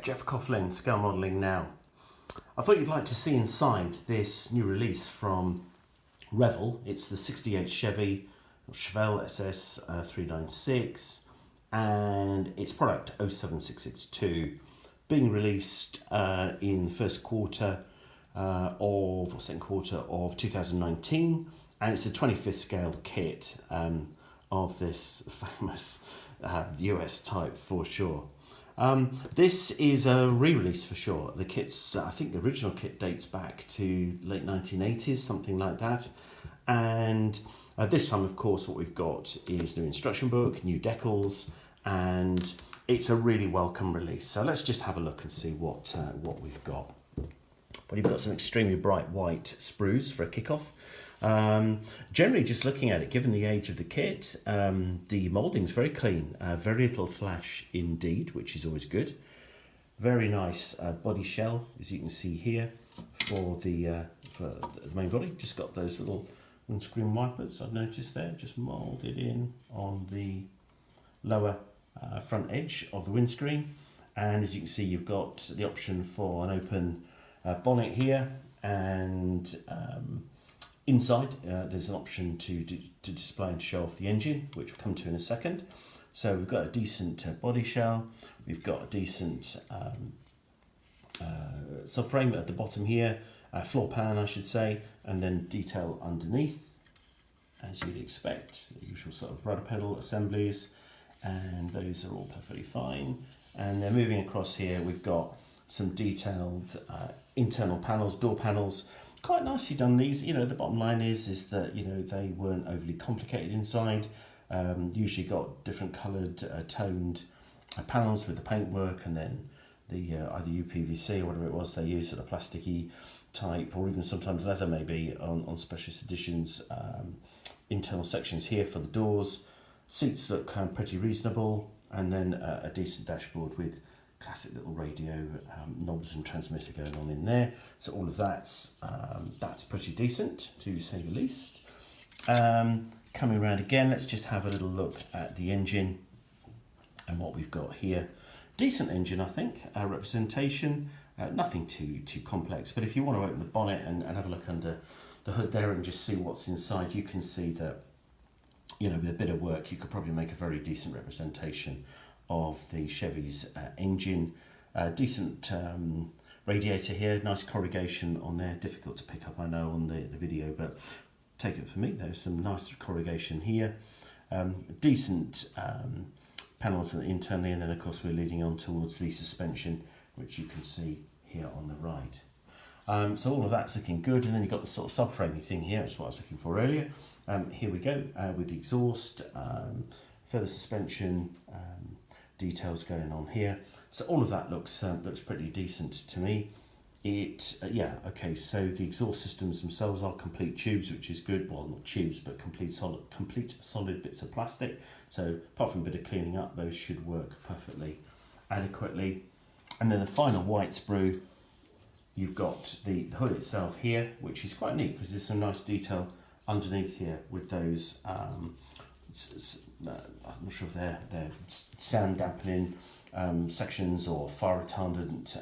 Geoff Coughlin, Scale Modelling Now. I thought you'd like to see inside this new release from Revell. It's the 68 Chevy Chevelle SS 396 and its product 07662 being released in the first quarter or second quarter of 2019, and it's a 25th scale kit of this famous US type for sure. This is a re-release for sure. The kit's, I think the original kit dates back to late 1980s, something like that. And this time, of course, what we've got is new instruction book, new decals, and it's a really welcome release. So let's just have a look and see what we've got. Well, you've got some extremely bright white sprues for a kickoff. Generally, just looking at it, given the age of the kit, the moulding's very clean, very little flash indeed, which is always good. Very nice body shell, as you can see here, for the main body. Just got those little windscreen wipers I've noticed there, just moulded in on the lower front edge of the windscreen. And as you can see, you've got the option for an open bonnet here, and inside there's an option to display and show off the engine, which we'll come to in a second. So we've got a decent body shell, we've got a decent subframe at the bottom here, floor pan I should say, and then detail underneath, as you'd expect, the usual sort of rudder pedal assemblies, and those are all perfectly fine. And then moving across here, we've got some detailed internal panels, door panels. Quite nicely done these. You know, the bottom line is that, you know, they weren't overly complicated inside. Usually got different coloured, toned panels with the paintwork, and then the either UPVC or whatever it was they used, sort of plasticky type, or even sometimes leather maybe on specialist editions. Internal sections here for the doors. Seats look pretty reasonable, and then a decent dashboard with classic little radio knobs and transmitter going on in there. So all of that's pretty decent, to say the least. Coming around again, let's just have a little look at the engine and what we've got here. Decent engine, I think. Representation, nothing too complex. But if you want to open the bonnet and have a look under the hood there and just see what's inside, you can see that, you know, with a bit of work, you could probably make a very decent representation of the Chevy's engine. Decent radiator here, nice corrugation on there, difficult to pick up I know on the video, but take it for me, there's some nice corrugation here. Decent panels internally, and then of course we're leading on towards the suspension, which you can see here on the right. So all of that's looking good, and then you've got the sort of subframey thing here, that's what I was looking for earlier. Here we go with the exhaust, further suspension, details going on here. So all of that looks pretty decent to me. So the exhaust systems themselves are complete tubes, which is good. Well, not tubes, but complete solid bits of plastic. So apart from a bit of cleaning up, those should work perfectly adequately. And then the final white sprue, you've got the hood itself here, which is quite neat because there's some nice detail underneath here with those I'm not sure if they're sound dampening sections or fire retardant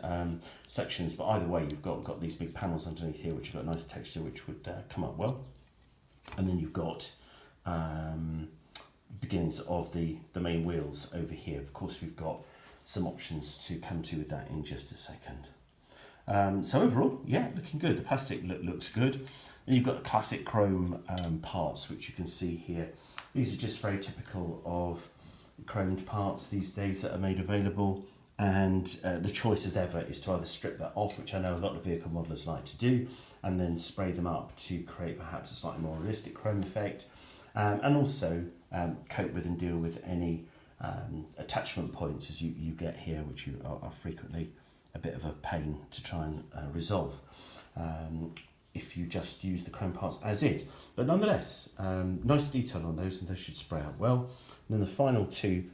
sections, but either way you've got these big panels underneath here which have got nice texture, which would come up well. And then you've got beginnings of the main wheels over here. Of course we've got some options to come to with that in just a second. So overall, yeah, looking good. The plastic looks good. And you've got the classic chrome parts, which you can see here. These are just very typical of chromed parts these days that are made available, and the choice as ever is to either strip that off, which I know a lot of vehicle modelers like to do, and then spray them up to create perhaps a slightly more realistic chrome effect, and also cope with and deal with any attachment points as you get here, which are frequently a bit of a pain to try and resolve if you just use the chrome parts as is. But nonetheless, nice detail on those, and they should spray out well. And then the final two,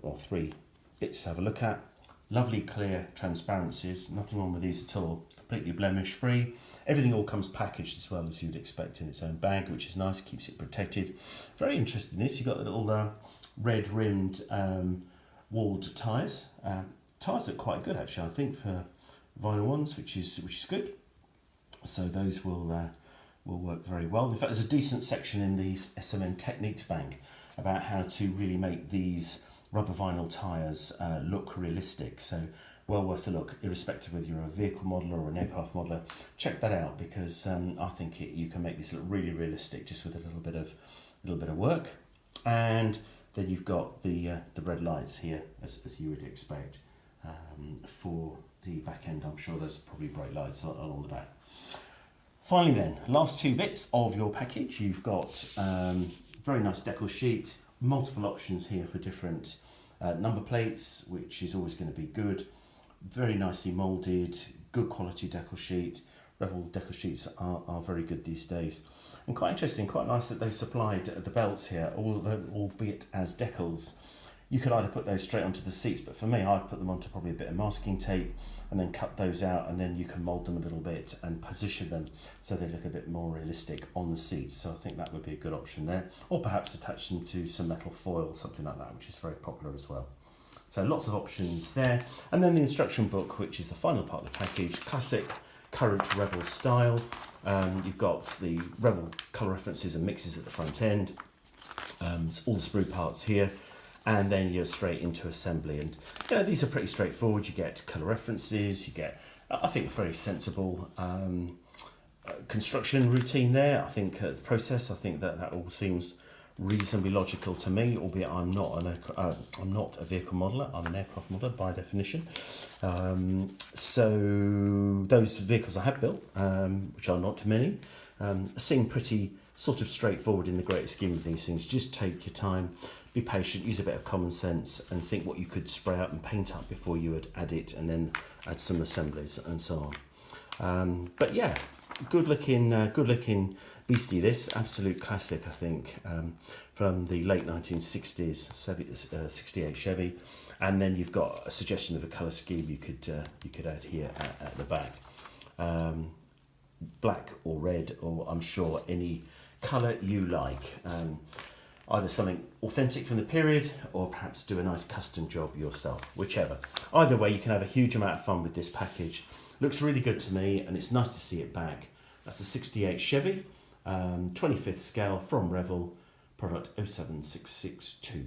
or three bits to have a look at. Lovely clear transparencies, nothing wrong with these at all, completely blemish free. Everything all comes packaged as well as you'd expect in its own bag, which is nice, keeps it protected. Very interesting this, you've got the little red rimmed walled tyres, tyres look quite good actually, I think, for vinyl ones, which is good. So those will work very well. In fact, there's a decent section in the SMN Techniques bank about how to really make these rubber vinyl tyres look realistic. So well worth a look, irrespective whether you're a vehicle modeler or an aircraft modeler. Check that out, because I think you can make this look really realistic just with a little bit of work. And then you've got the red lights here, as you would expect, for the back end. I'm sure there's probably bright lights along the back. Finally then, last two bits of your package. You've got very nice decal sheet, multiple options here for different number plates, which is always going to be good. Very nicely moulded, good quality decal sheet. Revell decal sheets are very good these days. And quite interesting, quite nice that they've supplied the belts here, albeit as decals. You could either put those straight onto the seats, but for me, I'd put them onto probably a bit of masking tape and then cut those out, and then you can mould them a little bit and position them so they look a bit more realistic on the seats. So I think that would be a good option there. Or perhaps attach them to some metal foil, something like that, which is very popular as well. So lots of options there. And then the instruction book, which is the final part of the package, classic current Revell style. You've got the Revell colour references and mixes at the front end. It's all the sprue parts here. And then you're straight into assembly. And you know, these are pretty straightforward. You get colour references, you get, I think, a very sensible construction routine there. I think the process, I think that all seems reasonably logical to me, albeit I'm not a vehicle modeler, I'm an aircraft modeler by definition. So those vehicles I have built, which are not many, seem pretty sort of straightforward in the great scheme of these things. Just take your time, be patient, use a bit of common sense, and think what you could spray out and paint up before you would add it, and then add some assemblies and so on. But yeah, good looking beastie, this absolute classic, I think, from the late 1960s, 68 Chevy. And then you've got a suggestion of a colour scheme you could add here at the back, black or red, or I'm sure any colour you like. Either something authentic from the period, or perhaps do a nice custom job yourself, whichever. Either way, you can have a huge amount of fun with this package. Looks really good to me, and it's nice to see it back. That's the 68 Chevy, 25th scale from Revell, product 07662.